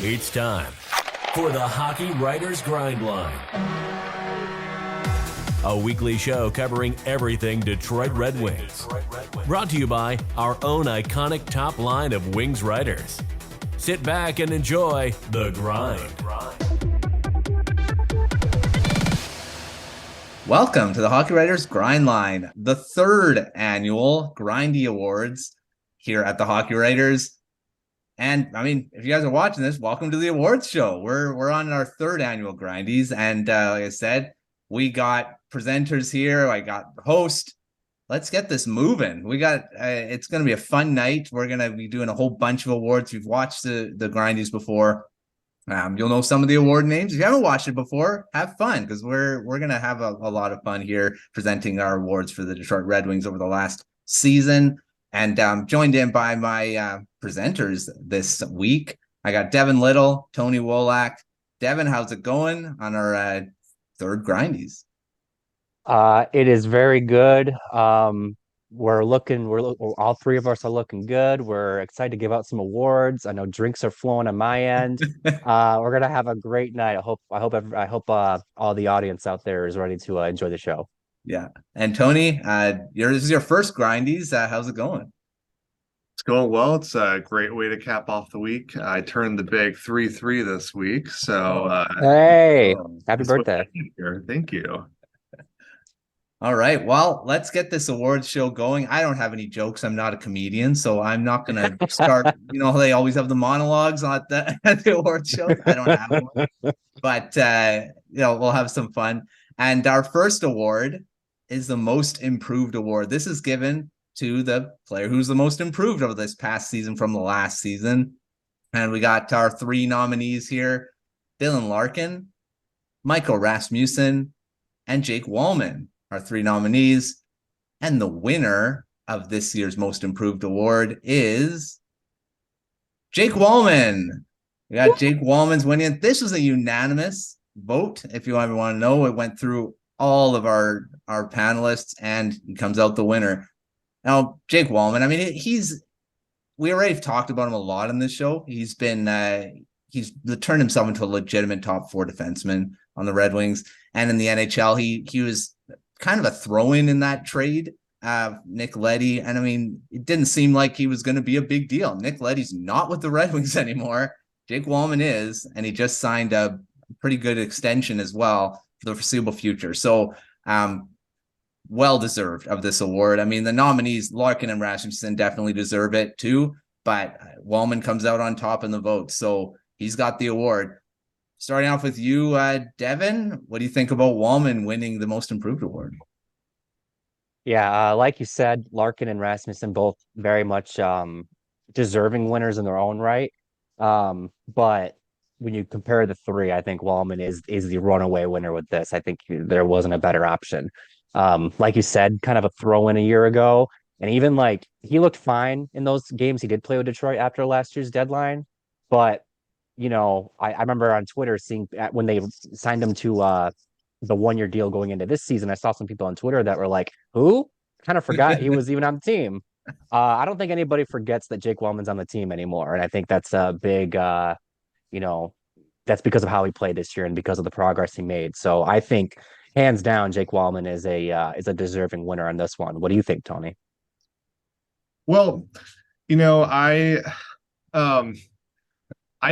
It's time for the Hockey Writers Grindline, a weekly show covering everything Detroit Red Wings. Brought to you by our own iconic top line of Wings writers. Sit back and enjoy The Grind. Welcome to the Hockey Writers Grindline, the third annual Grindies Awards here at the Hockey Writers. And I mean, if you guys are watching this, welcome to the awards show. We're on our third annual Grindies, and like I said, we got presenters here. I got host. Let's get this moving. We got it's going to be a fun night. We're going to be doing a whole bunch of awards. You've watched the Grindies before. You'll know some of the award names. If you haven't watched it before, have fun, because we're going to have a lot of fun here presenting our awards for the Detroit Red Wings over the last season. And joined in by my presenters this week. I got Devin Little, Tony Wolak. Devin, how's it going on our third Grindies? It is very good. We're all three of us are looking good. We're excited to give out some awards. I know drinks are flowing on my end. We're gonna have a great night. I hope all the audience out there is ready to enjoy the show. Yeah. And Tony, this is your first Grindies. How's it going? It's going well. It's a great way to cap off the week. I turned the big 3-3 this week. So hey, happy birthday. Thank you. All right. Well, let's get this awards show going. I don't have any jokes. I'm not a comedian, so I'm not going to start. They always have the monologues at the awards show. I don't have one. But, we'll have some fun. And our first award is the Most Improved Award. This is given to the player who's the most improved over this past season from the last season. And we got our three nominees here: Dylan Larkin, Michael Rasmussen, and Jake Wallman. Our three nominees. And the winner of this year's Most Improved Award is Jake Wallman. We got Jake Wallman's winning. This was a unanimous vote. If you ever want to know, it went through all of our panelists, and he comes out the winner. Now, Jake Wallman, I mean, we already talked about him a lot in this show. He's been he's turned himself into a legitimate top four defenseman on the Red Wings, and in the NHL, he was kind of a throw-in in that trade, Nick Leddy. And I mean, it didn't seem like he was going to be a big deal. Nick Leddy's not with the Red Wings anymore. Jake Wallman is, and he just signed a pretty good extension as well for the foreseeable future. So, well-deserved of this award. I mean, the nominees, Larkin and Rasmussen, definitely deserve it too, but Wallman comes out on top in the vote. So he's got the award. Starting off with you, Devin, what do you think about Wallman winning the Most Improved Award? Yeah, like you said, Larkin and Rasmussen both very much deserving winners in their own right. But when you compare the three, I think Wallman is the runaway winner with this. I think there wasn't a better option. Like you said, kind of a throw in a year ago. And even like he looked fine in those games he did play with Detroit after last year's deadline. But I remember on Twitter seeing when they signed him to the 1-year deal going into this season, I saw some people on Twitter that were like, who? Kind of forgot he was even on the team. I don't think anybody forgets that Jake Wallman's on the team anymore. And I think that's a big, that's because of how he played this year and because of the progress he made. So I think hands down, Jake Wallman is a deserving winner on this one. What do you think, Tony? Well, I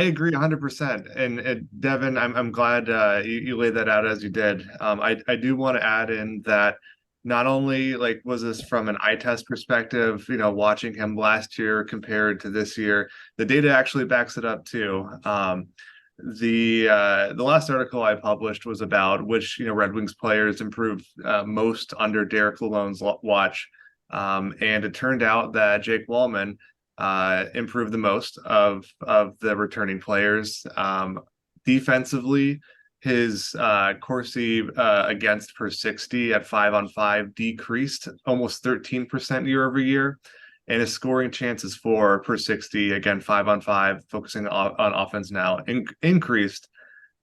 agree 100%. And Devin, I'm glad you laid that out as you did. I do want to add in that not only was this from an eye test perspective, watching him last year compared to this year, the data actually backs it up too. The last article I published was about which Red Wings players improved most under Derek Lalonde's watch, and it turned out that Jake Wallman improved the most of the returning players. Defensively, his Corsi against per 60 at 5-on-5 decreased almost 13% year over year, and his scoring chances for per 60, again 5-on-5, focusing on offense now, increased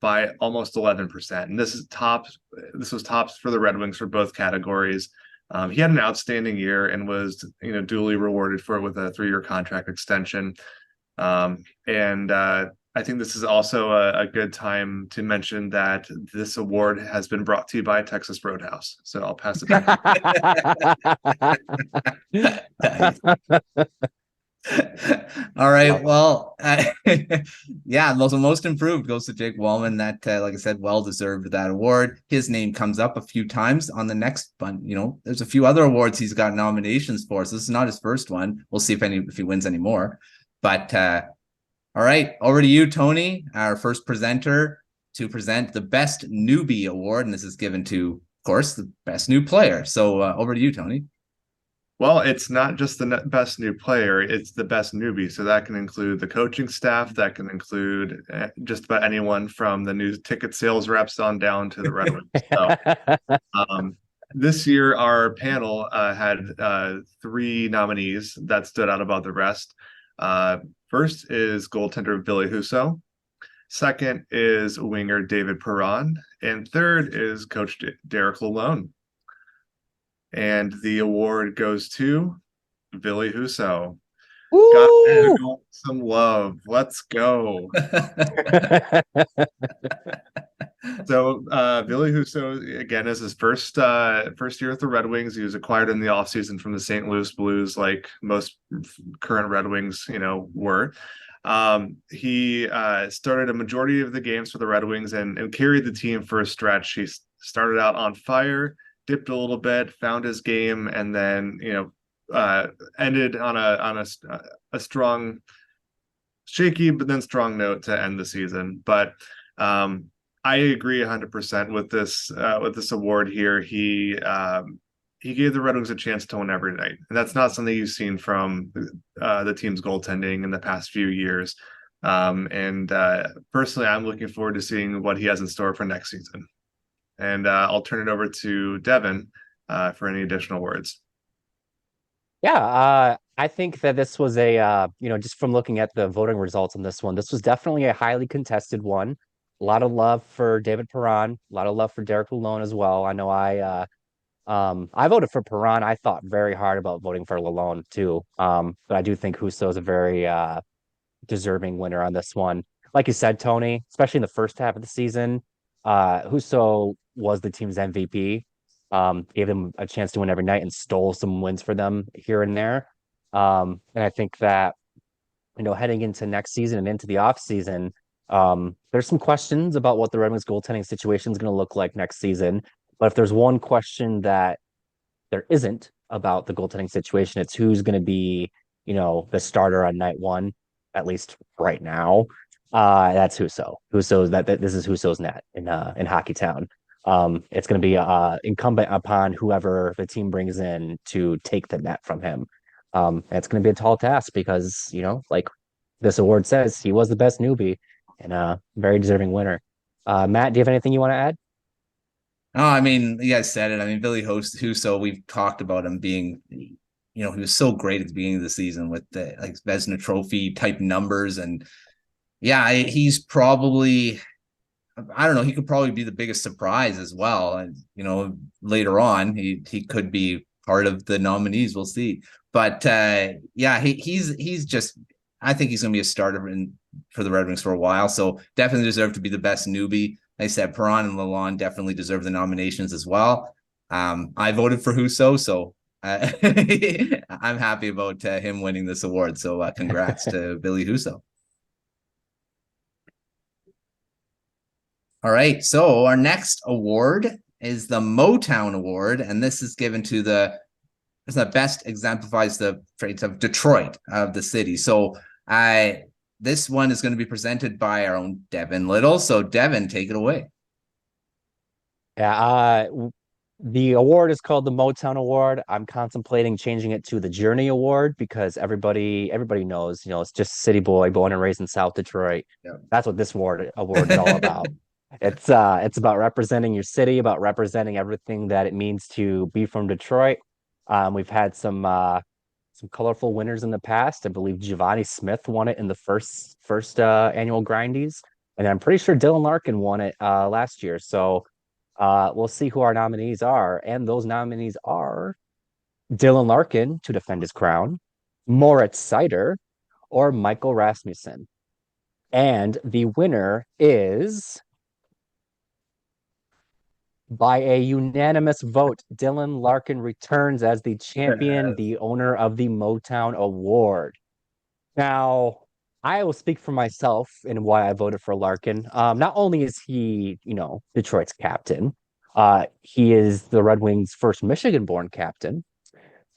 by almost 11%. And this was tops for the Red Wings for both categories. He had an outstanding year and was, duly rewarded for it with a 3-year contract extension. And I think this is also a good time to mention that this award has been brought to you by Texas Roadhouse. So I'll pass it back to All right. Well, yeah, most improved goes to Jake Wellman. That, like I said, well deserved that award. His name comes up a few times on the next one. There's a few other awards he's got nominations for. So this is not his first one. We'll see if he wins any more. But all right, over to you, Tony, our first presenter, to present the Best Newbie Award, and this is given to, of course, the best new player. So over to you, Tony. Well, it's not just the best new player, it's the best newbie. So that can include the coaching staff, that can include just about anyone from the new ticket sales reps on down to the Red Wings. So, this year, our panel had 3 nominees that stood out above the rest. First is goaltender Billy Husso. Second is winger David Perron. And third is coach Derek Lalonde. And the award goes to Billy Husso. Got some love. Let's go. So Billy Husso, again, is his first year with the Red Wings. He was acquired in the offseason from the St. Louis Blues, like most current Red Wings, were. He started a majority of the games for the Red Wings and carried the team for a stretch. He started out on fire, dipped a little bit, found his game, and then ended on a strong, shaky but then strong note to end the season. But I agree 100% with this award here. He gave the Red Wings a chance to win every night, and that's not something you've seen from the team's goaltending in the past few years. And personally, I'm looking forward to seeing what he has in store for next season. And I'll turn it over to Devin for any additional words. Yeah, I think that this was just from looking at the voting results on this one, this was definitely a highly contested one. A lot of love for David Perron, a lot of love for Derek Lalonde as well. I know I voted for Perron. I thought very hard about voting for Lalonde too. But I do think Husso is a very deserving winner on this one. Like you said, Tony, especially in the first half of the season, Husso was the team's MVP. Gave them a chance to win every night and stole some wins for them here and there. And I think that, heading into next season and into the off season, there's some questions about what the Red Wings goaltending situation is going to look like next season. But if there's one question that there isn't about the goaltending situation, it's who's going to be, the starter on night one, at least right now. That's Husso. This is Husso's net in Hockeytown. It's going to be incumbent upon whoever the team brings in to take the net from him. It's going to be a tall task because, like this award says, he was the best newbie and a very deserving winner. Matt, do you have anything you want to add? Oh, I mean, you guys said it. I mean, Billy Husso, we've talked about him being, he was so great at the beginning of the season with the Vezina Trophy type numbers. And yeah, he's probably, I don't know, he could probably be the biggest surprise as well. And, later on, he could be part of the nominees. We'll see. But yeah, he's just, I think he's going to be a starter for the Red Wings for a while. So definitely deserve to be the best newbie. Like I said, Perron and Lalonde definitely deserve the nominations as well. I voted for Husso, so I'm happy about him winning this award. So congrats to Billy Husso. All right, so our next award is the Motown Award, and this is given to the best exemplifies the traits of Detroit, of the city. So this one is going to be presented by our own Devin Little. So Devin, take it away. Yeah, the award is called the Motown Award. I'm contemplating changing it to the Journey Award because everybody knows, it's just city boy born and raised in South Detroit. Yeah. That's what this award is all about. It's about representing your city, about representing everything that it means to be from Detroit. We've had some colorful winners in the past. I believe Giovanni Smith won it in the first annual Grindies, and I'm pretty sure Dylan Larkin won it last year. So we'll see who our nominees are, and those nominees are Dylan Larkin to defend his crown, Moritz Seider, or Michael Rasmussen. And the winner is, by a unanimous vote, Dylan Larkin returns as the champion, the owner of the Motown Award. Now, I will speak for myself and why I voted for Larkin. Not only is he, Detroit's captain, he is the Red Wings' first Michigan-born captain.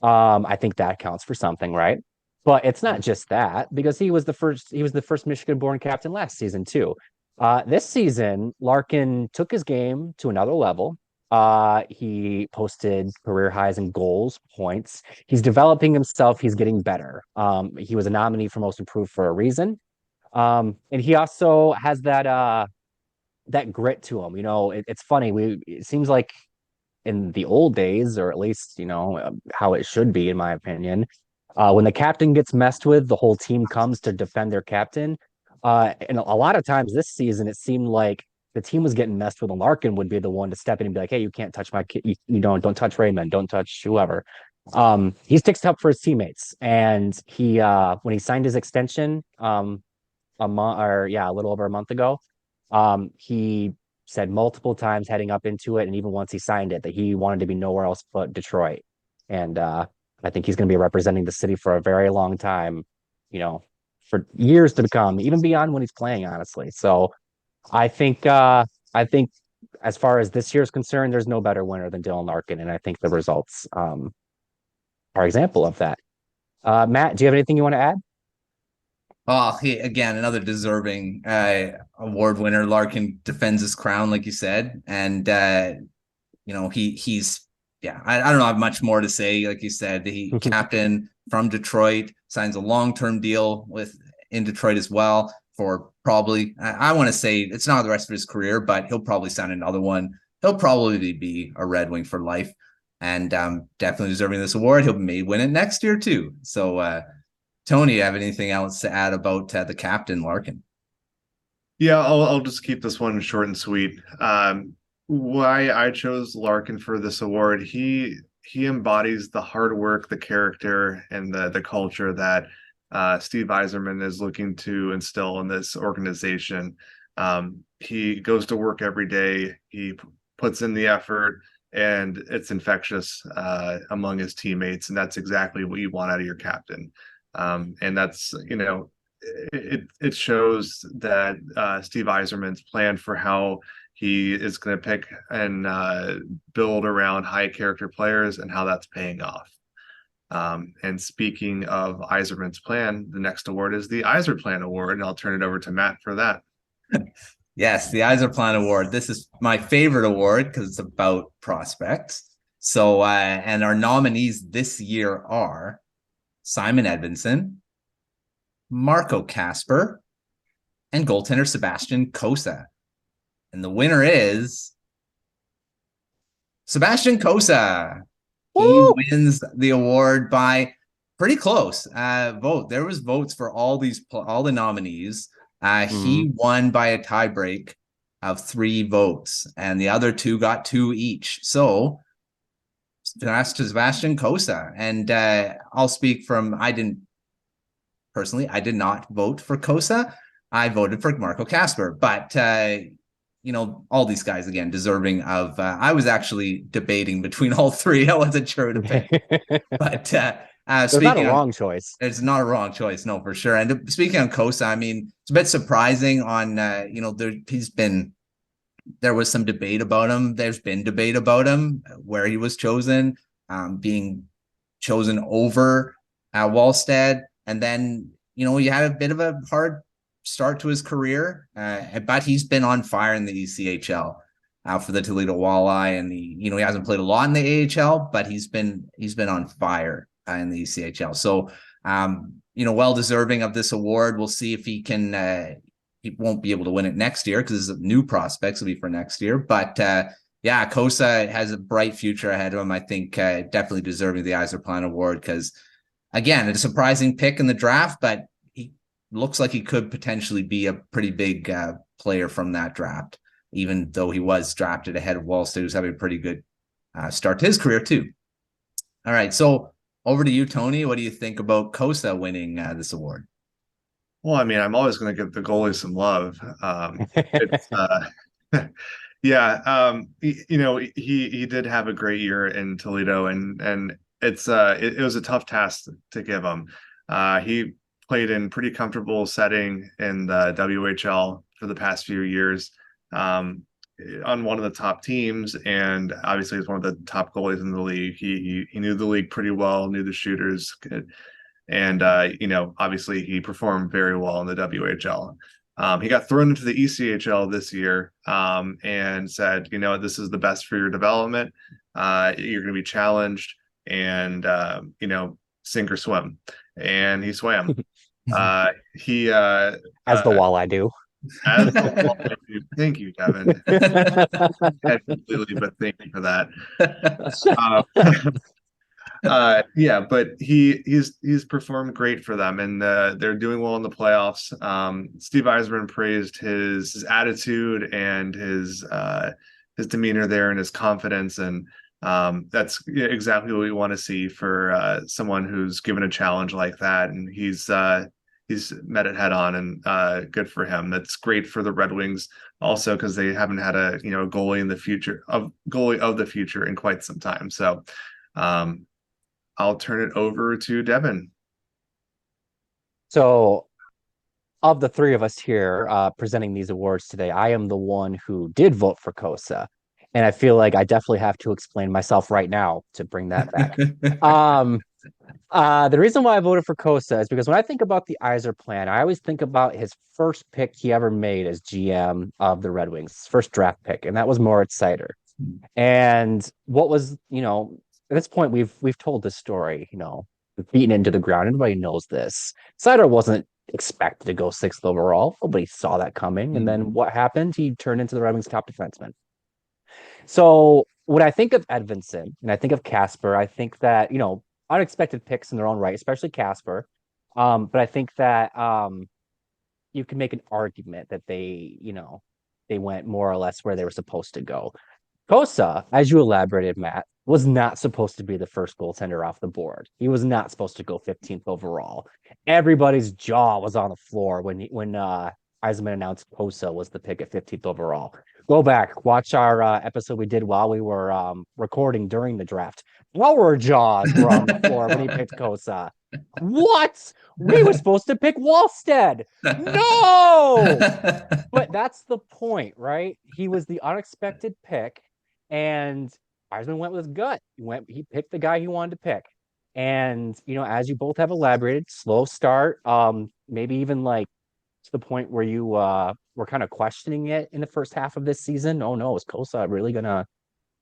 I think that counts for something, right? But it's not just that, because he was the first Michigan-born captain last season too. This season, Larkin took his game to another level. He posted career highs in goals, points. He's developing himself. He's getting better. He was a nominee for most improved for a reason. And he also has that grit to him. It's funny. It seems like in the old days, or at least, how it should be, in my opinion, when the captain gets messed with, the whole team comes to defend their captain. And a lot of times this season, it seemed like the team was getting messed with, and Larkin would be the one to step in and be like, "Hey, you can't touch my kid. Don't touch Raymond. Don't touch whoever." He sticks up for his teammates, and he when he signed his extension, a little over a month ago, he said multiple times heading up into it, and even once he signed it, that he wanted to be nowhere else but Detroit. And I think he's going to be representing the city for a very long time, for years to come, even beyond when he's playing, honestly. So I think as far as this year is concerned, there's no better winner than Dylan Larkin, and I think the results are example of that. Matt, do you have anything you want to add? Oh, again, another deserving award winner. Larkin defends his crown, like you said, and he's I don't have much more to say. Like you said, he captain from Detroit, signs a long-term deal in Detroit as well for probably, I want to say it's not the rest of his career, but he'll probably sign another one. He'll probably be a Red Wing for life, and definitely deserving this award. He'll may win it next year too. So Tony, you have anything else to add about the captain, Larkin? Yeah, I'll just keep this one short and sweet. Why I chose Larkin for this award, he embodies the hard work, the character, and the culture that Steve Yzerman is looking to instill in this organization. He goes to work every day. He puts in the effort, and it's infectious among his teammates, and that's exactly what you want out of your captain. And that's, it shows that Steve Yzerman's plan for how he is going to pick and build around high character players and how that's paying off. And speaking of Yzerman's plan, the next award is the Yzerplan Award, and I'll turn it over to Matt for that. Yes, the Yzerplan Award. This is my favorite award because it's about prospects. So, and our nominees this year are Simon Edvinsson, Marco Kasper, and goaltender Sebastian Cossa. And the winner is Sebastian Cossa. Woo! He wins the award by pretty close vote. There was votes for all the nominees. He won by a tiebreak of 3 votes, and the other 2 got 2 each. So that's to Sebastian Cossa. And I'll speak from, I did not vote for Cossa. I voted for Marco Kasper, but all these guys, again, deserving of, I was actually debating between all 3. I wasn't sure to pick, but there's not a wrong choice. It's not a wrong choice. No, for sure. And speaking of Cossa, I mean, it's a bit surprising on, there was some debate about him. There's been debate about him where he was chosen, being chosen over Wallstedt. And then, he had a bit of a hard start to his career, but he's been on fire in the ECHL for the Toledo Walleye, and he hasn't played a lot in the AHL, but he's been on fire in the ECHL. So, well deserving of this award. We'll see if he can. He won't be able to win it next year because new prospects will be for next year. But Cossa has a bright future ahead of him. I think definitely deserving the Yzerplan Award because, again, it's a surprising pick in the draft, but looks like he could potentially be a pretty big player from that draft, even though he was drafted ahead of Wallstedt, who's having a pretty good start to his career too. All right, so over to you, Tony. What do you think about Cossa winning this award? Well, I mean, I'm always going to give the goalie some love. It's yeah, he did have a great year in Toledo, and it was a tough task to give him. He played in pretty comfortable setting in the WHL for the past few years, on one of the top teams, and obviously he's one of the top goalies in the league. He knew the league pretty well, knew the shooters, and obviously he performed very well in the WHL. He got thrown into the ECHL this year, and said, this is the best for your development. You're going to be challenged, and sink or swim. And he swam. He As the walleye do. as the walleye do. Thank you, Devin. Completely, but thank you for that. Yeah, but he's performed great for them, and they're doing well in the playoffs. Steve Yzerplan praised his attitude and his demeanor there, and his confidence, and that's exactly what we want to see for someone who's given a challenge like that, and he's met it head on, and good for him. That's great for the Red Wings also, because they haven't had a goalie of the future in quite some time. So I'll turn it over to Devin. So, of the three of us here presenting these awards today, I am the one who did vote for Kosa. And I feel like I definitely have to explain myself right now to bring that back. The reason why I voted for Kosa is because when I think about the Yzerplan, I always think about his first pick he ever made as GM of the Red Wings, his first draft pick, and that was Moritz Seider. And what was, at this point, we've told this story, beaten into the ground. Everybody knows this. Seider wasn't expected to go 6th overall. Nobody saw that coming. And then what happened? He turned into the Red Wings' top defenseman. So when I think of Edvinsson and I think of Casper, I think that, unexpected picks in their own right, especially Casper. But I think that you can make an argument that they went more or less where they were supposed to go. Kosa, as you elaborated, Matt, was not supposed to be the first goaltender off the board. He was not supposed to go 15th overall. Everybody's jaw was on the floor when Yzerman announced Kosa was the pick at 15th overall. Go back, watch our episode we did while we were recording during the draft. Our jaws were on the floor when he picked Kosa. What? We were supposed to pick Wallstead. No! But that's the point, right? He was the unexpected pick, and Yzerman went with his gut. He picked the guy he wanted to pick. And, as you both have elaborated, slow start, maybe even like to the point where you were kind of questioning it in the first half of this season. Oh no, is Kosa really gonna,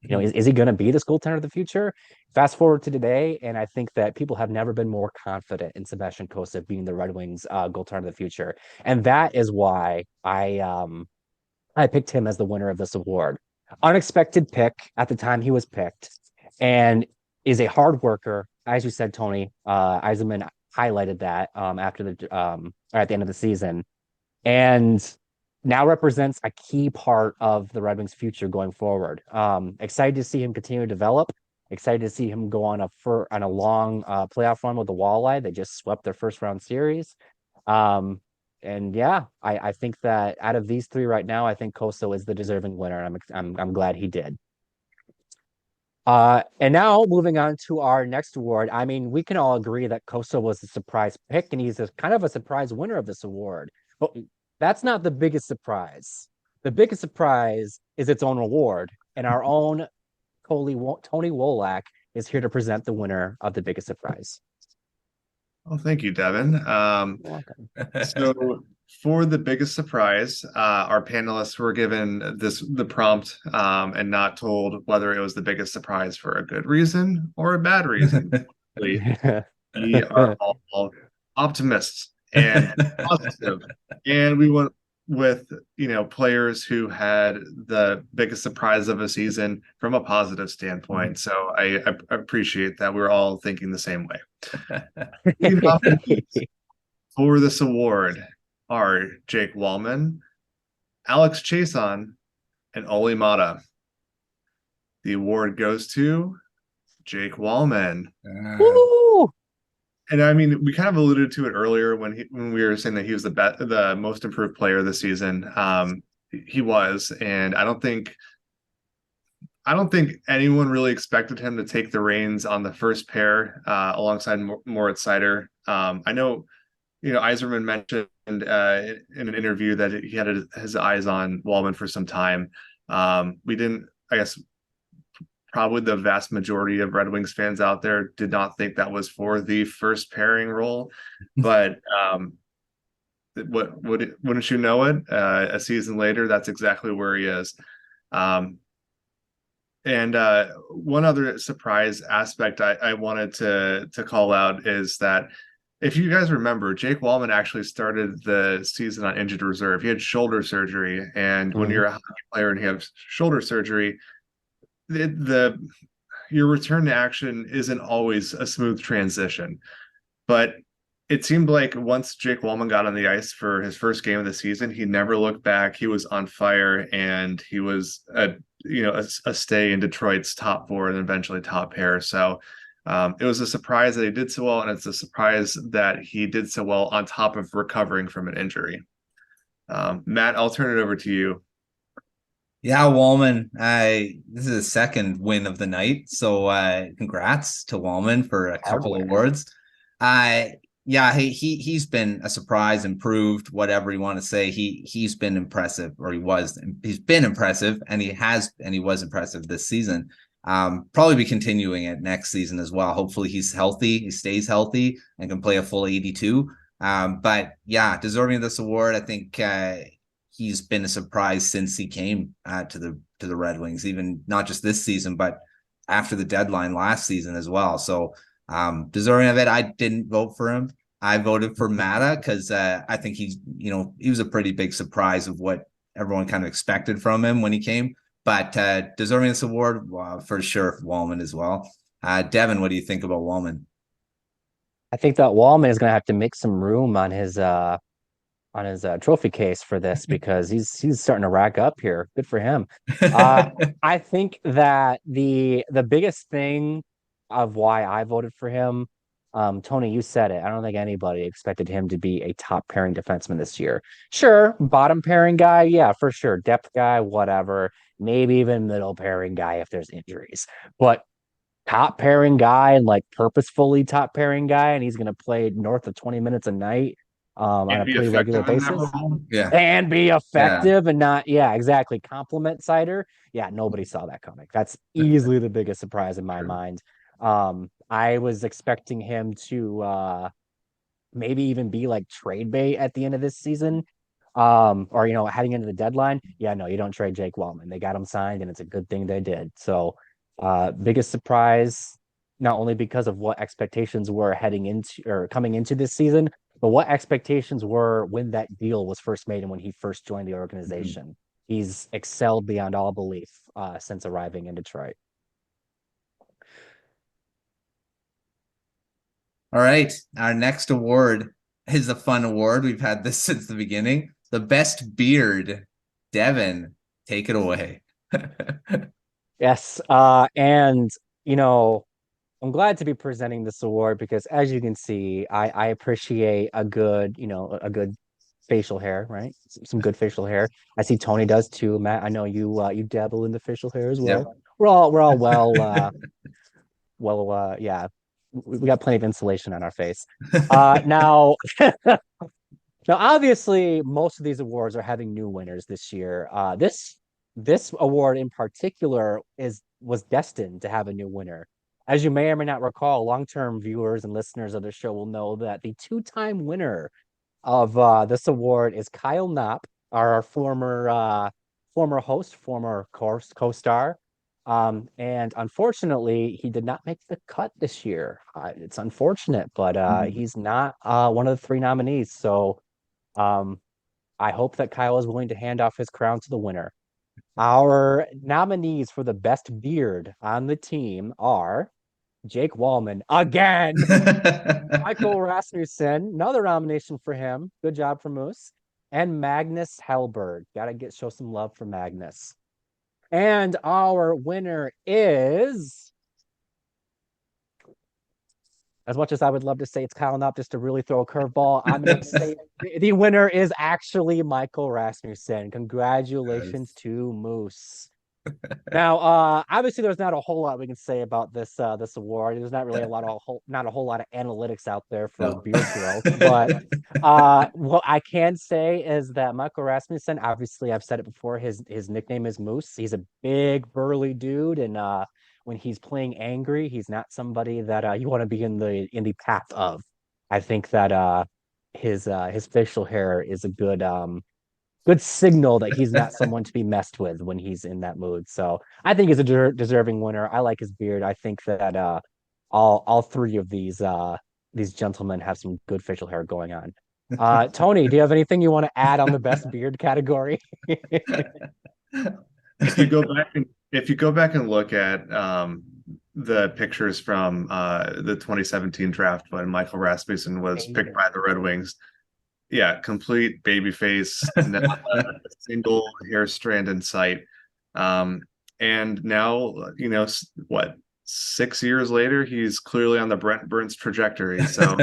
is he gonna be this goaltender of the future? Fast forward to today, and I think that people have never been more confident in Sebastian Kosa being the Red Wings goaltender of the future. And that is why I picked him as the winner of this award. Unexpected pick at the time he was picked, and is a hard worker. As you said, Tony, Yzerman highlighted that after at the end of the season, and now represents a key part of the Red Wings' future going forward. Excited to see him continue to develop. Excited to see him go on a long playoff run with the Walleye. They just swept their first round series. And yeah, I think that out of these three right now, I think Kosa is the deserving winner. I'm glad he did. And now moving on to our next award. I mean, we can all agree that Kosa was a surprise pick, and he's kind of a surprise winner of this award. But that's not the biggest surprise. The biggest surprise is its own award, and our own Tony Wolak is here to present the winner of the biggest surprise. Well, thank you, Devin. So for the biggest surprise, our panelists were given the prompt, and not told whether it was the biggest surprise for a good reason or a bad reason. We are all optimists and positive, and we went with players who had the biggest surprise of a season from a positive standpoint. So I appreciate that we're all thinking the same way. For this award are Jake Wallman, Alex Chason, and Oli Mata. The award goes to Jake Wallman. Woo! And I mean, we kind of alluded to it earlier when we were saying that he was the most improved player this season. He was, and I don't think anyone really expected him to take the reins on the first pair alongside Moritz Seider. I know, Yzerman mentioned in an interview that he had his eyes on Wallman for some time. We didn't, I guess, probably the vast majority of Red Wings fans out there did not think that was for the first pairing role, but wouldn't you know it? A season later, that's exactly where he is. And one other surprise aspect I wanted to call out is that if you guys remember, Jake Wallman actually started the season on injured reserve. He had shoulder surgery, and when you're a hockey player and you have shoulder surgery, your return to action isn't always a smooth transition. But it seemed like once Jake Wallman got on the ice for his first game of the season, he never looked back. He was on fire, and he was a stay in Detroit's top four and eventually top pair. So it was a surprise that he did so well, and it's a surprise that he did so well on top of recovering from an injury. Matt, I'll turn it over to you. Yeah, Wallman, this is his second win of the night. So congrats to Wallman for a couple awards. Yeah, he's been a surprise, improved, whatever you want to say. He's been impressive, or he's been impressive, and he was impressive this season. Probably be continuing it next season as well. Hopefully he's healthy, he stays healthy and can play a full 82. But yeah, deserving of this award. I think he's been a surprise since he came to the Red Wings, even not just this season, but after the deadline last season as well. So deserving of it. I didn't vote for him. I voted for Mata because I think he was a pretty big surprise of what everyone kind of expected from him when he came. But deserving this award, for sure, Wallman as well. Devin, what do you think about Wallman? I think that Wallman is going to have to make some room on his trophy case for this because he's starting to rack up here. Good for him. I think that the biggest thing of why I voted for him, Tony, you said it. I don't think anybody expected him to be a top pairing defenseman this year. Sure, bottom pairing guy, yeah, for sure. Depth guy, whatever. Maybe even middle pairing guy if there's injuries. But top pairing guy and like purposefully top pairing guy, and he's going to play north of 20 minutes a night on a pretty regular basis. Yeah. And be effective and not, exactly. Compliment Seider. Yeah, nobody saw that coming. That's easily the biggest surprise in my mind. I was expecting him to maybe even be like trade bait at the end of this season. Or heading into the deadline. Yeah, no, you don't trade Jake Wallman. They got him signed, and it's a good thing they did. So biggest surprise, not only because of what expectations were heading into or coming into this season, but what expectations were when that deal was first made and when he first joined the organization. Mm-hmm. He's excelled beyond all belief since arriving in Detroit. All right. Our next award is a fun award. We've had this since the beginning. The best beard. Devin, take it away. Yes. And, I'm glad to be presenting this award because as you can see, I appreciate a good facial hair, right? Some good facial hair. I see Tony does too. Matt, I know you dabble in the facial hair as well. Yep. We're all well, yeah. We got plenty of insulation on our face. Now, obviously, most of these awards are having new winners this year. This award in particular was destined to have a new winner. As you may or may not recall, long-term viewers and listeners of the show will know that the two-time winner of this award is Kyle Knopp, our former host, former co-star. And unfortunately, he did not make the cut this year. It's unfortunate, but he's not one of the three nominees. So I hope that Kyle is willing to hand off his crown to the winner. Our nominees for the best beard on the team are Jake Wallman again, Michael Rasmussen, another nomination for him. Good job for Moose. And Magnus Hellberg. Gotta show some love for Magnus. And our winner is as much as I would love to say it's Kyle Knopp just to really throw a curveball, I'm going to say the winner is actually Michael Rasmussen. Congratulations to Moose. Now, obviously, there's not a whole lot we can say about this award. There's not really not a whole lot of analytics out there for No. beard growth. But what I can say is that Michael Rasmussen, obviously, I've said it before, his nickname is Moose. He's a big burly dude, and when he's playing angry, he's not somebody that you want to be in the path of. I think that his facial hair is a good signal that he's not someone to be messed with when he's in that mood. So I think he's a deserving winner. I like his beard. I think that all three of these gentlemen have some good facial hair going on. Tony, do you have anything you want to add on the best beard category? If you go back and look at the pictures from the 2017 draft when Michael Rasmussen was picked by the Red Wings, yeah, complete baby face, not a single hair strand in sight. And now, what, 6 years later, he's clearly on the Brent Burns trajectory. So,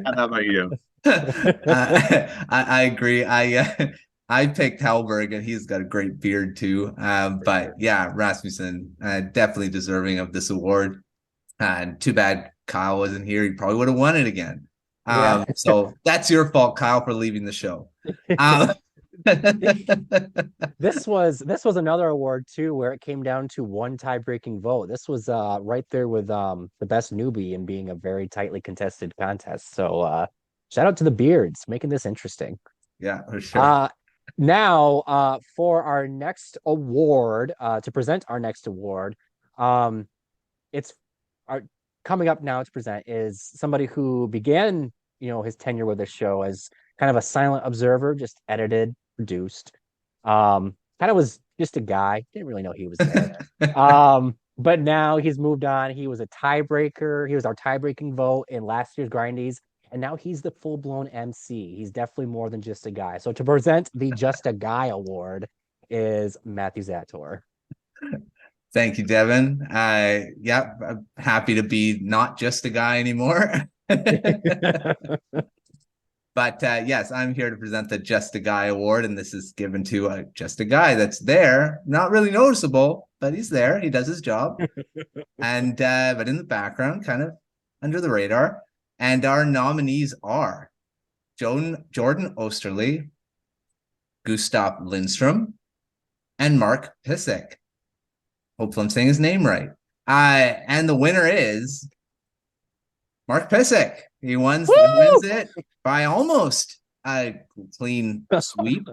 how about you? I agree. I picked Hellberg, and he's got a great beard too. But yeah, Rasmussen definitely deserving of this award. And too bad Kyle wasn't here. He probably would have won it again. Yeah. So that's your fault, Kyle, for leaving the show. This was another award too, where it came down to one tie-breaking vote. This was right there with the best newbie and being a very tightly contested contest. So shout out to the beards, making this interesting. Yeah, for sure. Now, for our next award, to present our next award, it's coming up now to present is somebody who began, his tenure with the show as kind of a silent observer, just edited, produced. Kind of was just a guy, didn't really know he was there. But now he's moved on. He was a tiebreaker. He was our tie-breaking vote in last year's Grindies. And now he's the full-blown MC. He's definitely more than just a guy. So to present the Just a Guy award is Matthew Zator. Thank you, Devin. I'm happy to be not just a guy anymore. But yes, I'm here to present the Just a Guy award, and this is given to just a guy that's there, not really noticeable, but he's there. He does his job, and but in the background, kind of under the radar. And our nominees are Jordan Osterley, Gustav Lindstrom, and Mark Pysyk. Hopefully I'm saying his name right. And the winner is Mark Pysyk. He wins it by almost a clean sweep.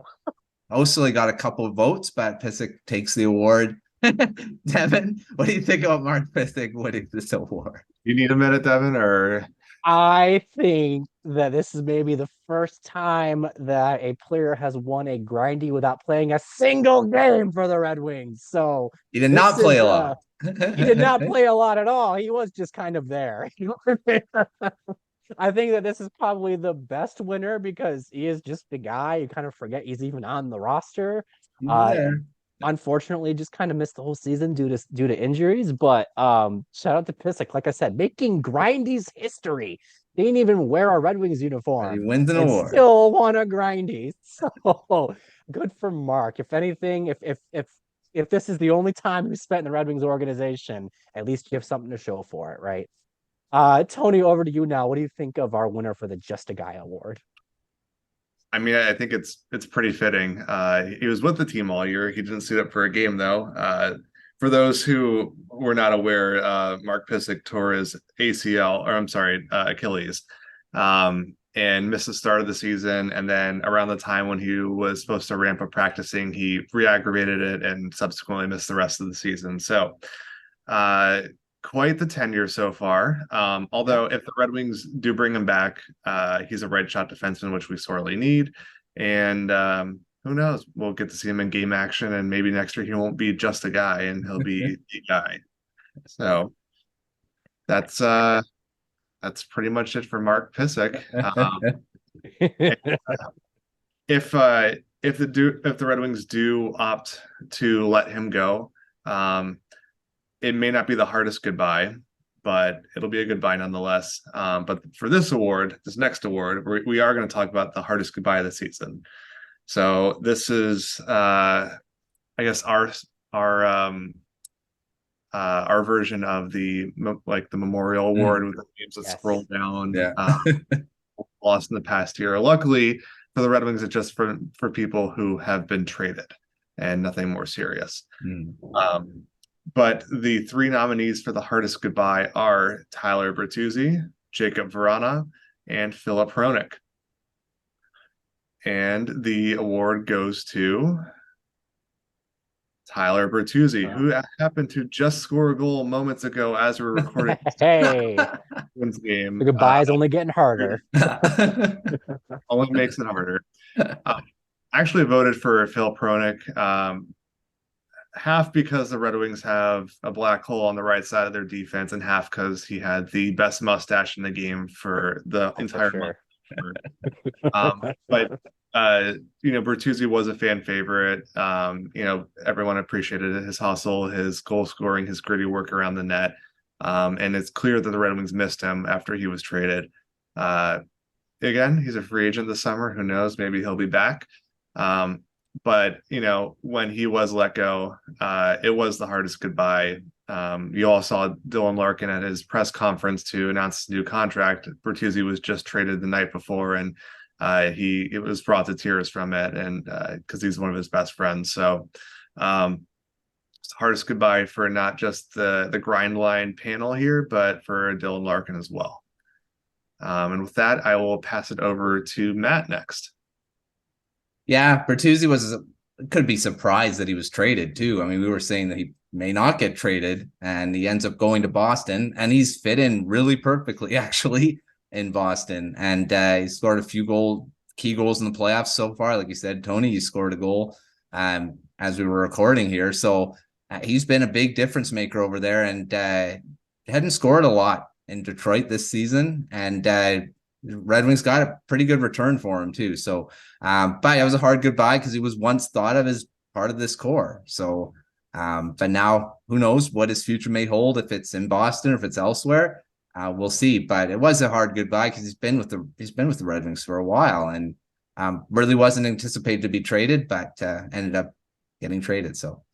Osterley got a couple of votes, but Pysyk takes the award. Devin, what do you think about Mark Pysyk winning this award? You need a minute, Devin, or? I think that this is maybe the first time that a player has won a Grindy without playing a single game for the Red Wings. So he did not play a lot. He did not play a lot at all. He was just kind of there. I think that this is probably the best winner because he is just the guy. You kind of forget he's even on the roster. Unfortunately, just kind of missed the whole season due to injuries. But shout out to Pysyk, like I said, making Grindies history. They didn't even wear a Red Wings uniform. He wins an award. Still won a Grindies. So good for Mark. If anything, if this is the only time he spent in the Red Wings organization, at least you have something to show for it, right? Tony, over to you now. What do you think of our winner for the Just a Guy award? I mean, I think it's pretty fitting. He was with the team all year. He didn't suit up for a game, though. For those who were not aware, Mark Pysyk tore his Achilles, and missed the start of the season. And then around the time when he was supposed to ramp up practicing, he re-aggravated it and subsequently missed the rest of the season. So quite the tenure so far. Although if the Red Wings do bring him back, he's a right shot defenseman, which we sorely need. And who knows? We'll get to see him in game action, and maybe next year he won't be just a guy and he'll be the guy. So that's pretty much it for Mark Pysyk. If the Red Wings do opt to let him go, it may not be the hardest goodbye, but it'll be a goodbye nonetheless. But for this award, this next award, we are going to talk about the hardest goodbye of the season. So this is, I guess, our version of the Memorial Award with the names that scroll down. Yeah. Lost in the past year. Luckily for the Red Wings, it's just for people who have been traded and nothing more serious. But the three nominees for the hardest goodbye are Tyler Bertuzzi, Jacob Vrana, and Filip Hronek. And the award goes to Tyler Bertuzzi, who happened to just score a goal moments ago as we're recording. Hey, game. the goodbye is only getting harder. Only makes it harder. I actually voted for Filip Hronek, half because the Red Wings have a black hole on the right side of their defense, and half because he had the best mustache in the game for the entire month. But Bertuzzi was a fan favorite. Everyone appreciated his hustle, his goal scoring, his gritty work around the net. And it's clear that the Red Wings missed him after he was traded. Again, he's a free agent this summer. Who knows? Maybe he'll be back. But when he was let go, it was the hardest goodbye. You all saw Dylan Larkin at his press conference to announce his new contract. Bertuzzi was just traded the night before, and it was brought to tears from it, and because he's one of his best friends. So it's the hardest goodbye for not just the grind line panel here, but for Dylan Larkin as well. And with that, I will pass it over to Matt next. Yeah, Bertuzzi could be surprised that he was traded too. I mean, we were saying that he may not get traded, and he ends up going to Boston, and he's fit in really perfectly actually in Boston. And he scored a few key goals in the playoffs so far. Like you said, Tony, he scored a goal as we were recording here. So he's been a big difference maker over there, and hadn't scored a lot in Detroit this season. And Red Wings got a pretty good return for him too. So, but it was a hard goodbye because he was once thought of as part of this core. So, but now who knows what his future may hold, if it's in Boston or if it's elsewhere. We'll see. But it was a hard goodbye because he's been with the Red Wings for a while, and really wasn't anticipated to be traded, but ended up getting traded. So,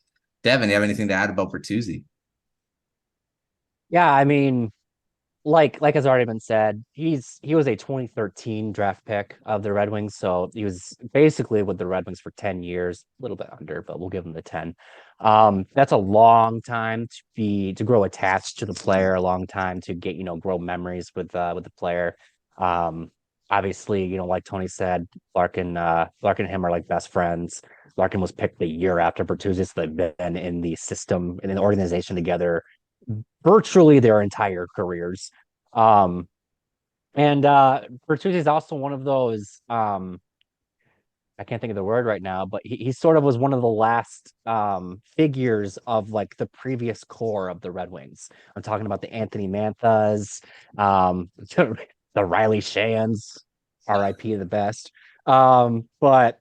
Devin, you have anything to add about Bertuzzi? Yeah, I mean, like has already been said, he was a 2013 draft pick of the Red Wings, so he was basically with the Red Wings for 10 years, a little bit under, but we'll give him the 10. That's a long time to grow attached to the player, a long time to get grow memories with the player. Obviously, like Tony said, Larkin and him are like best friends. Larkin was picked the year after Bertuzzi, so they've been in the system and in the organization together virtually their entire careers. And Bertuzzi is also one of those, I can't think of the word right now, but he sort of was one of the last figures of like the previous core of the Red Wings. I'm talking about the Anthony Manthas, the Riley Shans, RIP the best. But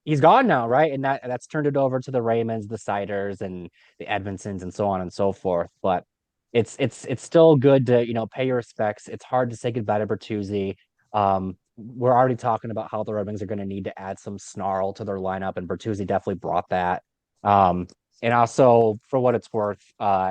he's gone now, right? And that's turned it over to the Raymonds, the Siders, and the Edmondsons, and so on and so forth. But it's still good to pay your respects. It's hard to say goodbye to Bertuzzi. We're already talking about how the Red Wings are going to need to add some snarl to their lineup, and Bertuzzi definitely brought that. And also, for what it's worth,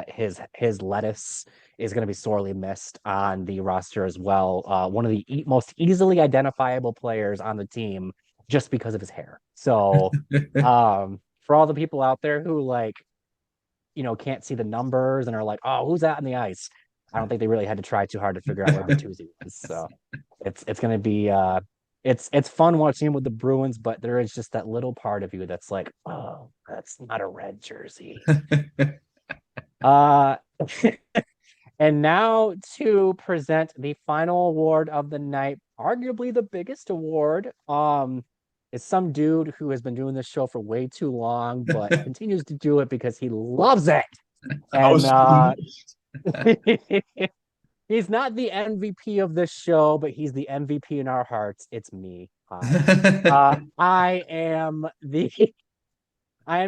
his lettuce is going to be sorely missed on the roster as well. One of the most easily identifiable players on the team, just because of his hair. So for all the people out there who can't see the numbers and are like, oh, who's that on the ice? I don't think they really had to try too hard to figure out where Bertuzzi was. So it's going to be it's fun watching him with the Bruins, but there is just that little part of you that's like, oh, that's not a red jersey. And now to present the final award of the night, arguably the biggest award, is some dude who has been doing this show for way too long, but continues to do it because he loves it. And he's not the MVP of this show, but he's the MVP in our hearts. It's me. I am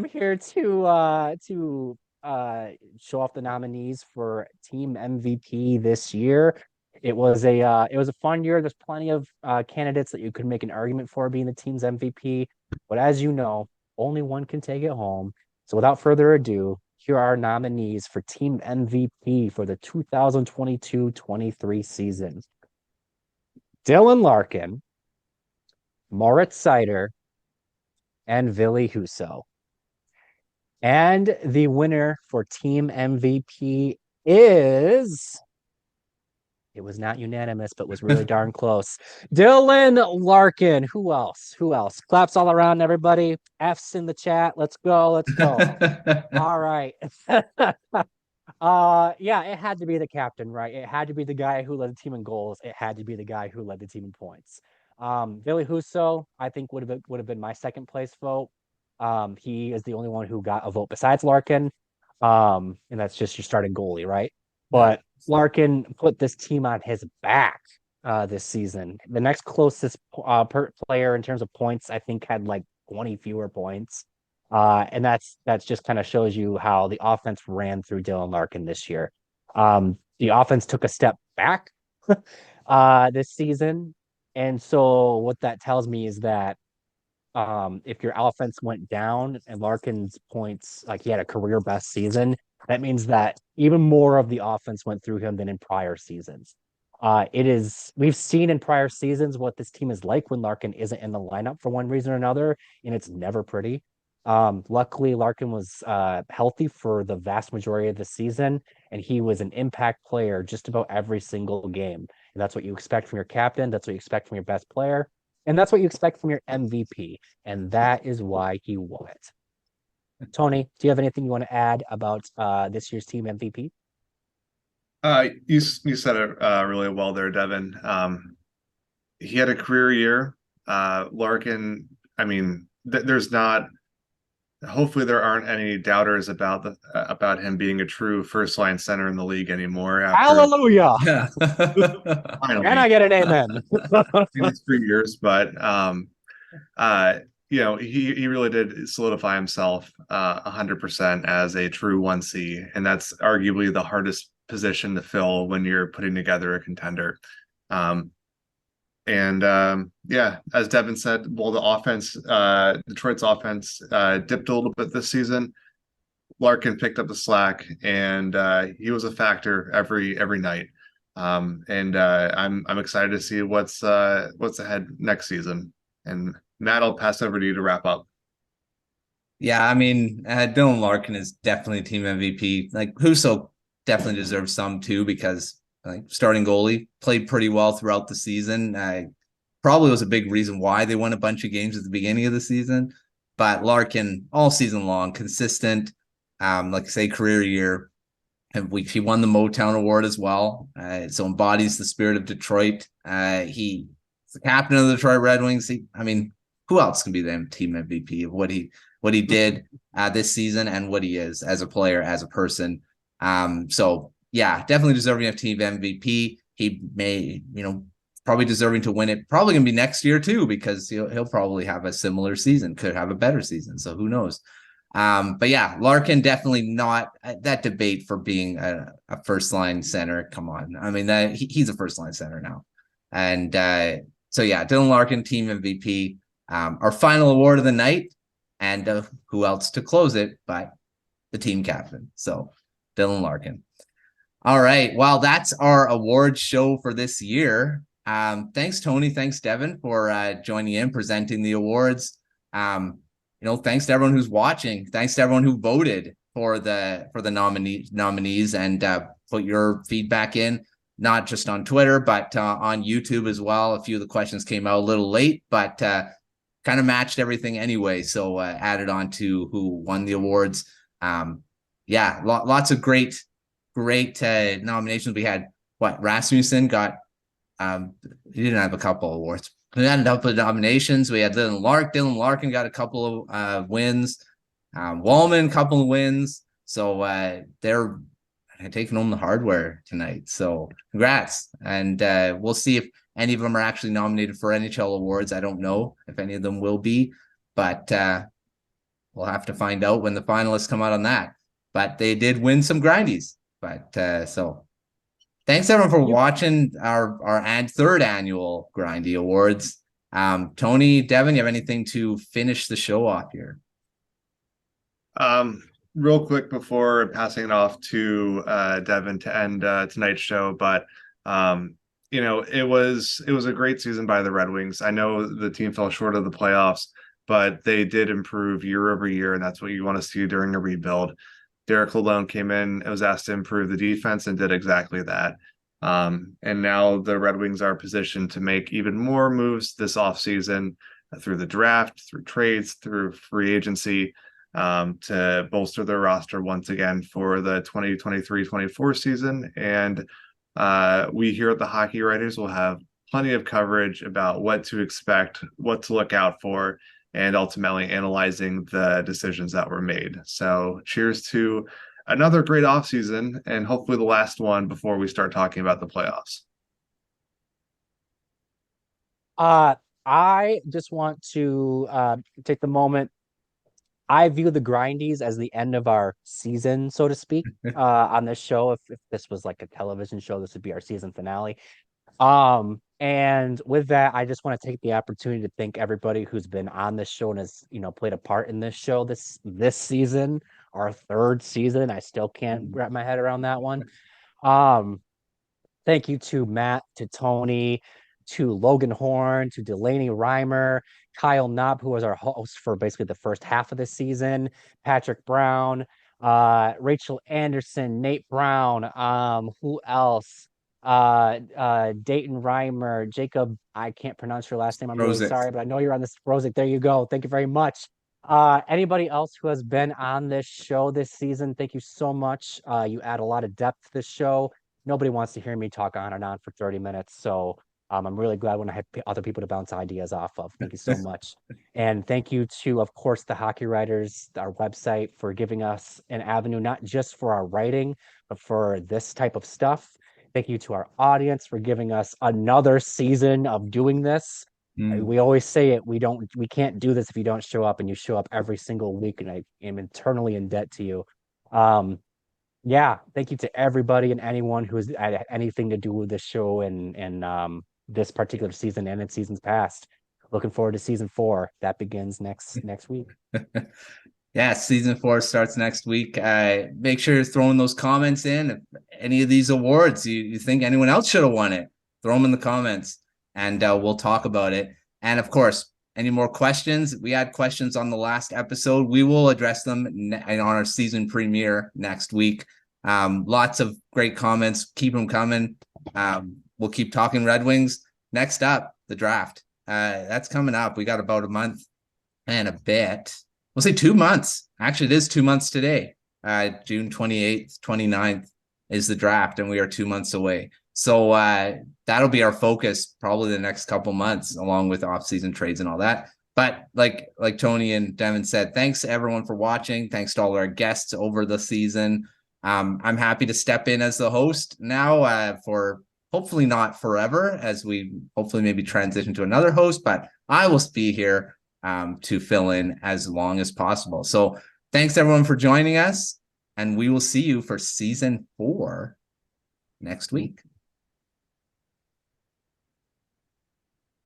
here to show off the nominees for team MVP this year. It was a fun year. There's plenty of candidates that you could make an argument for being the team's MVP, but as you know, only one can take it home. So without further ado, here are our nominees for team MVP for the 2022-23 season. Dylan Larkin, Moritz Seider, and Ville Husso. And the winner for team MVP is, it was not unanimous, but was really darn close. Dylan Larkin. Who else? Who else? Claps all around, everybody. F's in the chat. Let's go. Let's go. All right. Yeah, it had to be the captain, right? It had to be the guy who led the team in goals. It had to be the guy who led the team in points. Ville Husso, I think would have been my second place vote. He is the only one who got a vote besides Larkin. And that's just your starting goalie, right? But Larkin put this team on his back this season. The next closest player in terms of points, I think, had like 20 fewer points. And that's just kind of shows you how the offense ran through Dylan Larkin this year. The offense took a step back this season. And so what that tells me is that if your offense went down and Larkin's points, like he had a career best season, that means that even more of the offense went through him than in prior seasons. We've seen in prior seasons what this team is like when Larkin isn't in the lineup for one reason or another, and it's never pretty. Luckily, Larkin was healthy for the vast majority of the season, and he was an impact player just about every single game. And that's what you expect from your captain. That's what you expect from your best player. And that's what you expect from your MVP. And that is why he won it. Tony, do you have anything you want to add about this year's team MVP? You said it really well there, Devin. He had a career year. Larkin, I mean, there's not. Hopefully, there aren't any doubters about him being a true first line center in the league anymore. Hallelujah! Yeah. Finally, Can I get an amen? it's 3 years, but you know, he really did solidify himself 100% as a true 1C, and that's arguably the hardest position to fill when you're putting together a contender. Yeah, as Devin said, well, the offense, Detroit's offense, dipped a little bit this season. Larkin picked up the slack, and he was a factor every night. I'm excited to see what's ahead next season. And Matt, I'll pass over to you to wrap up. Yeah, I mean, Dylan Larkin is definitely team MVP. Like Husso definitely deserves some too, because like starting goalie played pretty well throughout the season. Probably was a big reason why they won a bunch of games at the beginning of the season. But Larkin all season long, consistent, like I say, career year. And he won the Motown Award as well. So embodies the spirit of Detroit. He's the captain of the Detroit Red Wings. Who else can be the team MVP of what he did this season and what he is as a player, as a person? So yeah, definitely deserving of team MVP. He may, probably deserving to win it. Probably gonna be next year too, because he'll probably have a similar season, could have a better season. So who knows? But yeah, Larkin definitely not that debate for being a first line center. Come on, I mean he's a first line center now, and so yeah, Dylan Larkin, team MVP. Our final award of the night, and who else to close it but the team captain? So Dylan Larkin. All right, well, that's our award show for this year. Thanks, Tony. Thanks, Devin, for joining in, presenting the awards. Thanks to everyone who's watching. Thanks to everyone who voted for the nominees and put your feedback in, not just on Twitter, but on YouTube as well. A few of the questions came out a little late, but kind of matched everything anyway. So added on to who won the awards. Yeah, lots of great nominations. We had Rasmussen got. He didn't have a couple of awards. We had a couple of nominations. We had Dylan Larkin got a couple of wins. Wallman, a couple of wins. So they're taking home the hardware tonight. So congrats. And we'll see if any of them are actually nominated for NHL awards. I don't know if any of them will be, but we'll have to find out when the finalists come out on that. but they did win some grindies. But so thanks everyone for watching our third annual Grindy Awards. Tony, Devin, you have anything to finish the show off here? Real quick before passing it off to Devin to end tonight's show, but it was a great season by the Red Wings. I know the team fell short of the playoffs, but they did improve year over year, and that's what you want to see during a rebuild. Derek Lalonde came in and was asked to improve the defense and did exactly that. And now the Red Wings are positioned to make even more moves this offseason through the draft, through trades, through free agency, to bolster their roster once again for the 2023-24 season. And we here at the Hockey Writers will have plenty of coverage about what to expect, what to look out for, and ultimately analyzing the decisions that were made. So cheers to another great offseason, and hopefully the last one before we start talking about the playoffs. I just want to take the moment. I view the Grindies as the end of our season, so to speak, on this show. If this was like a television show, this would be our season finale. And with that, I just want to take the opportunity to thank everybody who's been on this show and has, played a part in this show this season, our third season. I still can't wrap my head around that one. Thank you to Matt, to Tony, to Logan Horn, to Delaney Reimer, Kyle Knopp, who was our host for basically the first half of the season, Patrick Brown, Rachel Anderson, Nate Brown, who else? Dayton Reimer, Jacob, I can't pronounce your last name. I'm really sorry, but I know you're on this. Rosick, there you go. Thank you very much. Anybody else who has been on this show this season, thank you so much. You add a lot of depth to this show. Nobody wants to hear me talk on and on for 30 minutes. So I'm really glad when I have other people to bounce ideas off of. Thank you so much. And thank you to, of course, the Hockey Writers, our website, for giving us an avenue, not just for our writing, but for this type of stuff. Thank you to our audience for giving us another season of doing this. We always say it. We can't do this if you don't show up, and you show up every single week, and I am eternally in debt to you. Yeah, thank you to everybody and anyone who's had anything to do with this show and this particular season and in seasons past. Looking forward to season 4. That begins next week. Yeah, season 4 starts next week. Make sure you're throwing those comments in. If any of these awards you think anyone else should have won it, throw them in the comments, and we'll talk about it. And of course, any more questions? We had questions on the last episode. We will address them on our season premiere next week. Lots of great comments. Keep them coming. We'll keep talking Red Wings. Next up, the draft. That's coming up. We got about a month and a bit. We'll say 2 months. Actually, it is 2 months today. June 28th, 29th is the draft, and we are 2 months away. So that'll be our focus probably the next couple months, along with off-season trades and all that. But like Tony and Devin said, thanks to everyone for watching. Thanks to all our guests over the season. I'm happy to step in as the host now for hopefully not forever, as we hopefully maybe transition to another host, but I will be here to fill in as long as possible. So thanks everyone for joining us, and we will see you for season 4 next week.